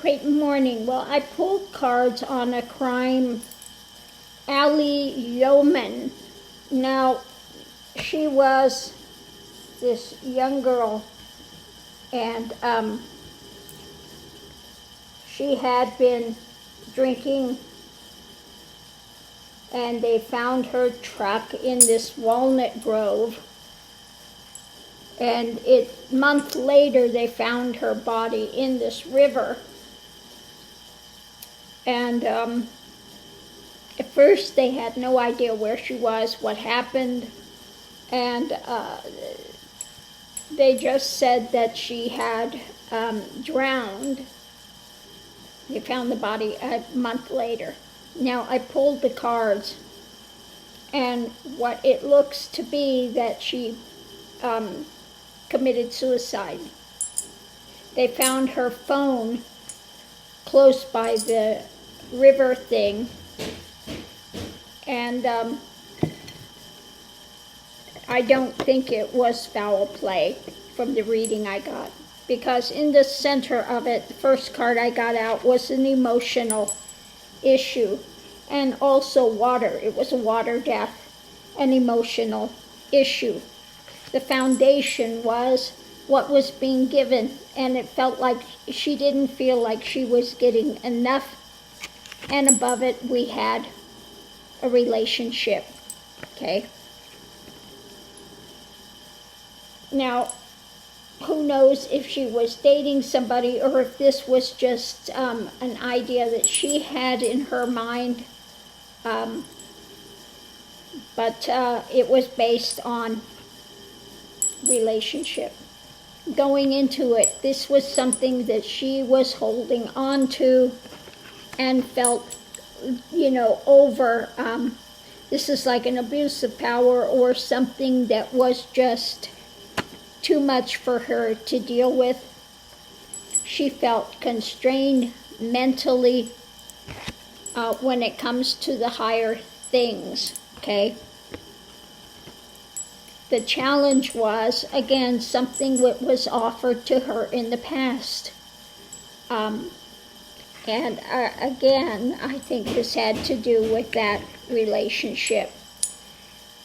Great morning. Well, I pulled cards on a crime, Aly Yeoman. Now, she was this young girl, and she had been drinking, and they found her truck in this walnut grove. And a month later, they found her body in this river. And at first, they had no idea where she was, what happened, and they just said that she had drowned. They found the body a month later. Now, I pulled the cards, and what it looks to be that she committed suicide. They found her phone close by the river thing, and I don't think it was foul play from the reading I got, because in the center of it, the first card I got out was an emotional issue, and also water. It was a water death, an emotional issue. The foundation was what was being given, and it felt like she didn't feel like she was getting enough, and above it we had a relationship, okay? Now, who knows if she was dating somebody or if this was just an idea that she had in her mind, but it was based on relationship. Going into it, this was something that she was holding on to and felt, over. This is like an abuse of power or something that was just too much for her to deal with. She felt constrained mentally when it comes to the higher things, okay? The challenge was, again, something that was offered to her in the past. And again, I think this had to do with that relationship,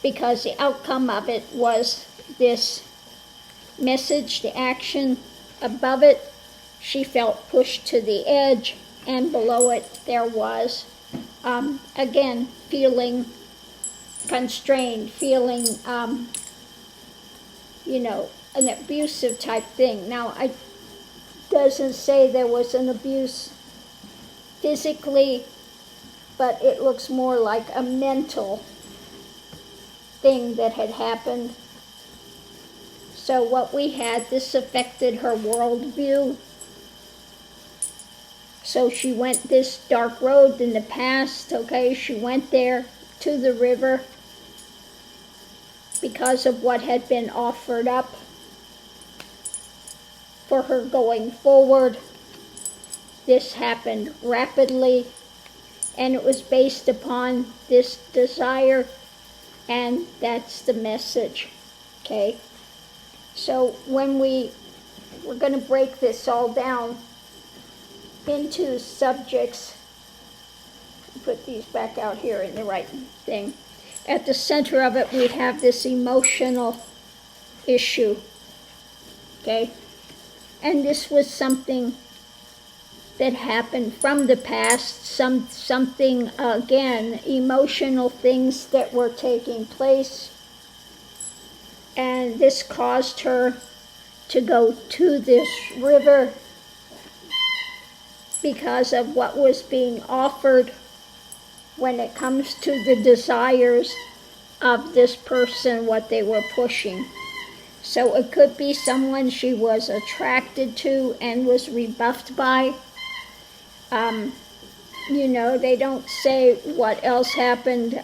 because the outcome of it was this message, the action. Above it, she felt pushed to the edge, and below it there was, again, feeling constrained, feeling, an abusive type thing. Now, it doesn't say there was an abuse physically, but it looks more like a mental thing that had happened. So what we had, this affected her worldview. So she went this dark road in the past, okay? She went there to the river because of what had been offered up for her going forward. This happened rapidly, and it was based upon this desire, and that's the message, okay? So when we're going to break this all down into subjects, put these back out here in the right thing. At the center of it, we have this emotional issue, okay? And this was something that happened from the past, something, again, emotional things that were taking place. And this caused her to go to this river because of what was being offered when it comes to the desires of this person, what they were pushing. So it could be someone she was attracted to and was rebuffed by. They don't say what else happened.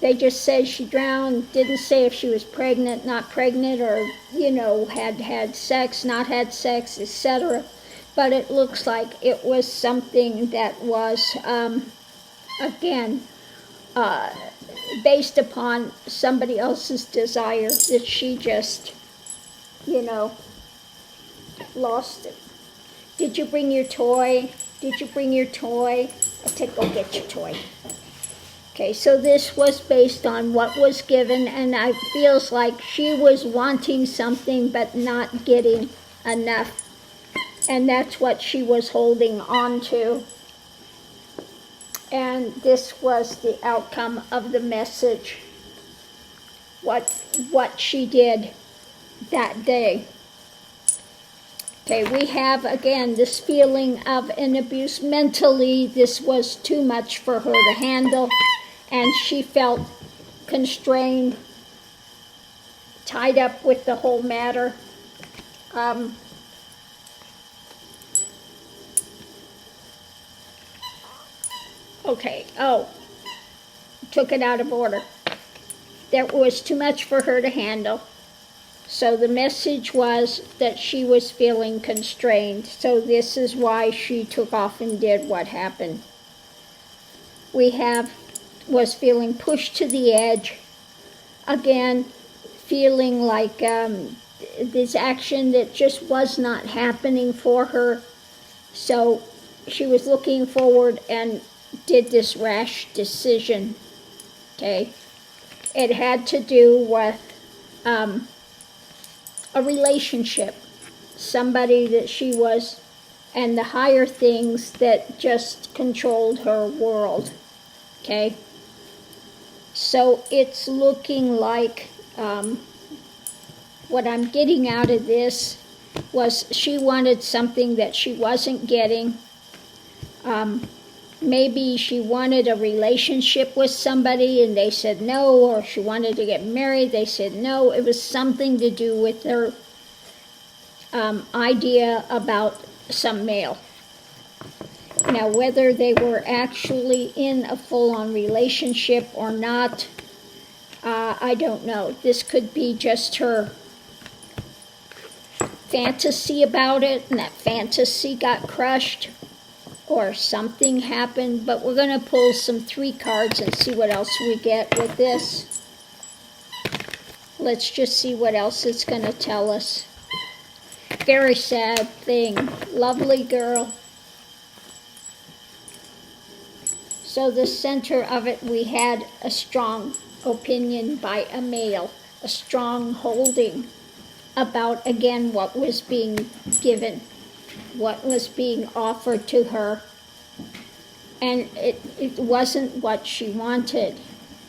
They just say she drowned, didn't say if she was pregnant, not pregnant, or, had sex, not had sex, etc. But it looks like it was something that was, again, based upon somebody else's desire that she just, lost it. Did you bring your toy? Did you bring your toy? I said, go get your toy. Okay, so this was based on what was given, and it feels like she was wanting something but not getting enough. And that's what she was holding on to. And this was the outcome of the message, what she did that day. Okay, we have, again, this feeling of an abuse. Mentally, this was too much for her to handle, and she felt constrained, tied up with the whole matter. Took it out of order. That was too much for her to handle. So the message was that she was feeling constrained. So this is why she took off and did what happened. Was feeling pushed to the edge. Again, feeling like this action that just was not happening for her. So she was looking forward and did this rash decision. Okay. It had to do with a relationship, somebody that she was, and the higher things that just controlled her world. Okay? So it's looking like what I'm getting out of this was she wanted something that she wasn't getting. Maybe she wanted a relationship with somebody and they said no, or she wanted to get married, they said no. It was something to do with her idea about some male. Now, whether they were actually in a full-on relationship or not, I don't know. This could be just her fantasy about it, and that fantasy got crushed, or something happened, but we're going to pull some 3 cards and see what else we get with this. Let's just see what else it's going to tell us. Very sad thing. Lovely girl. So the center of it, we had a strong opinion by a male, a strong holding about, again, what was being given, what was being offered to her, and it wasn't what she wanted.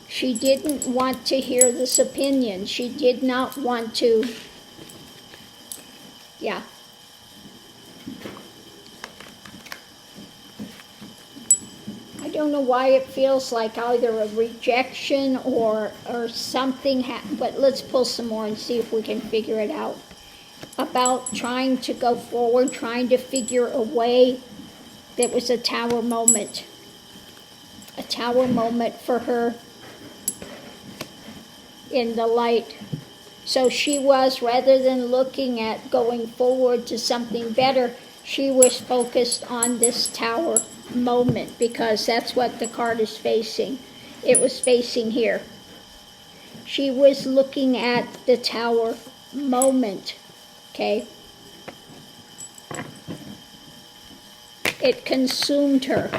She didn't want to hear this opinion. She did not want to, I don't know why it feels like either a rejection or something, but let's pull some more and see if we can figure it out. About trying to go forward, trying to figure a way. That was a tower moment. A tower moment for her in the light. So she was, rather than looking at going forward to something better, she was focused on this tower moment, because that's what the card is facing. It was facing here. She was looking at the tower moment. Okay? It consumed her.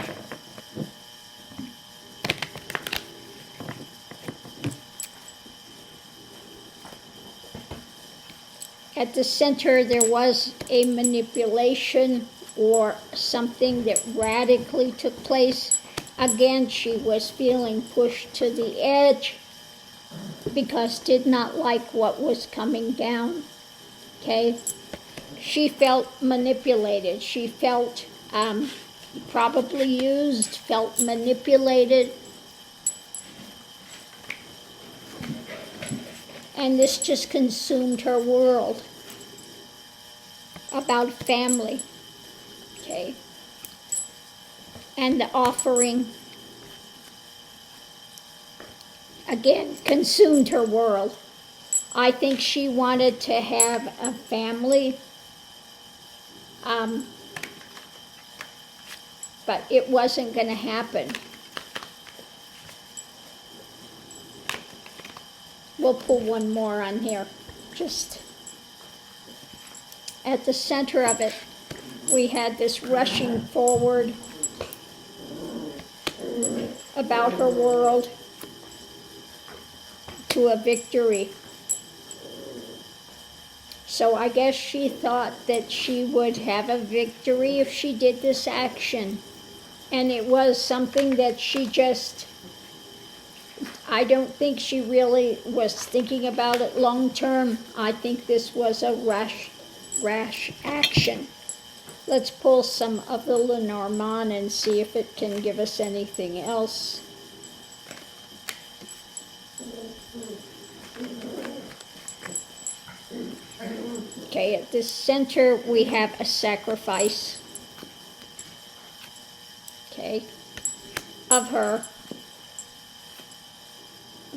At the center, there was a manipulation or something that radically took place. Again, she was feeling pushed to the edge because did not like what was coming down. Okay? She felt manipulated. She felt probably used, felt manipulated. And this just consumed her world. About family. Okay? And the offering, again, consumed her world. I think she wanted to have a family, but it wasn't going to happen. We'll pull one more on here, just at the center of it. we had this rushing forward about her world to a victory. So I guess she thought that she would have a victory if she did this action. And it was something that she just, I don't think she really was thinking about it long term. I think this was a rash action. Let's pull some of the Lenormand and see if it can give us anything else. Okay, at the center we have a sacrifice, okay, of her.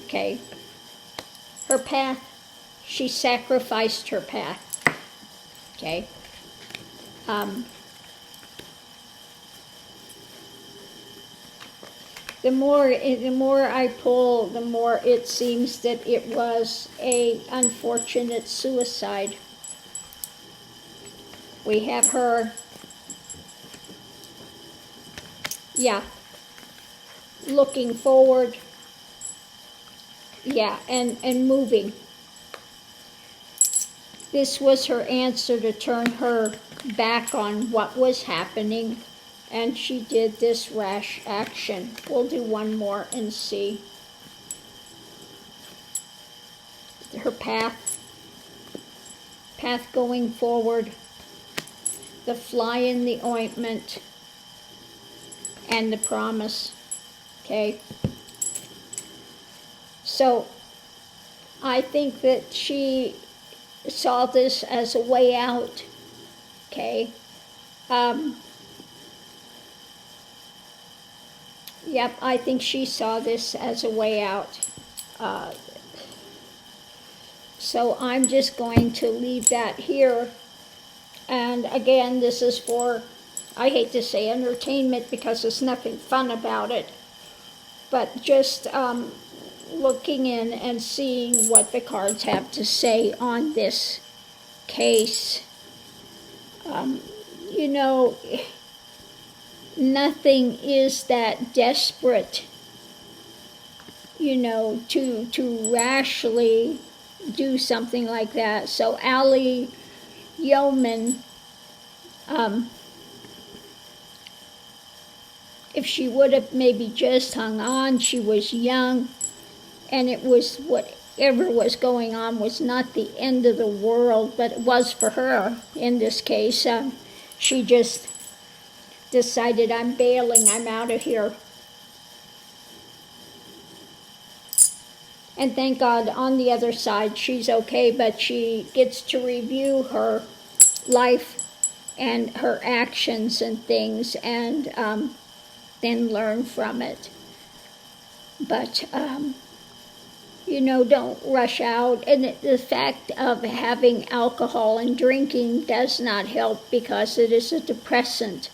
Okay, her path, she sacrificed her path, okay. The more I pull, the more it seems that it was a unfortunate suicide. We have her, yeah, looking forward, yeah, and moving. This was her answer to turn her back on what was happening, and she did this rash action. We'll do one more and see. Her path going forward, the fly in the ointment, and the promise, okay? So I think that she saw this as a way out, okay? Yep, I think she saw this as a way out. So I'm just going to leave that here. And again, this is for, I hate to say entertainment because there's nothing fun about it, but just looking in and seeing what the cards have to say on this case. You know, nothing is that desperate, you know, to rashly do something like that. So Aly Yeoman, if she would have maybe just hung on, she was young, and it was whatever was going on was not the end of the world, but it was for her in this case. She just decided, I'm bailing, I'm out of here. And thank God on the other side she's okay, but she gets to review her life and her actions and things, and then learn from it. But you know, don't rush out. And the fact of having alcohol and drinking does not help, because it is a depressant.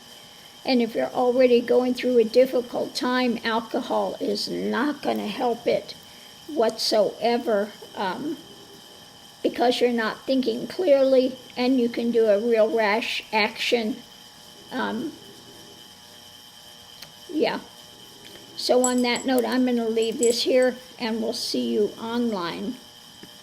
And if you're already going through a difficult time, alcohol is not going to help it whatsoever, because you're not thinking clearly, and you can do a real rash action. Yeah. So on that note, I'm going to leave this here, and we'll see you online.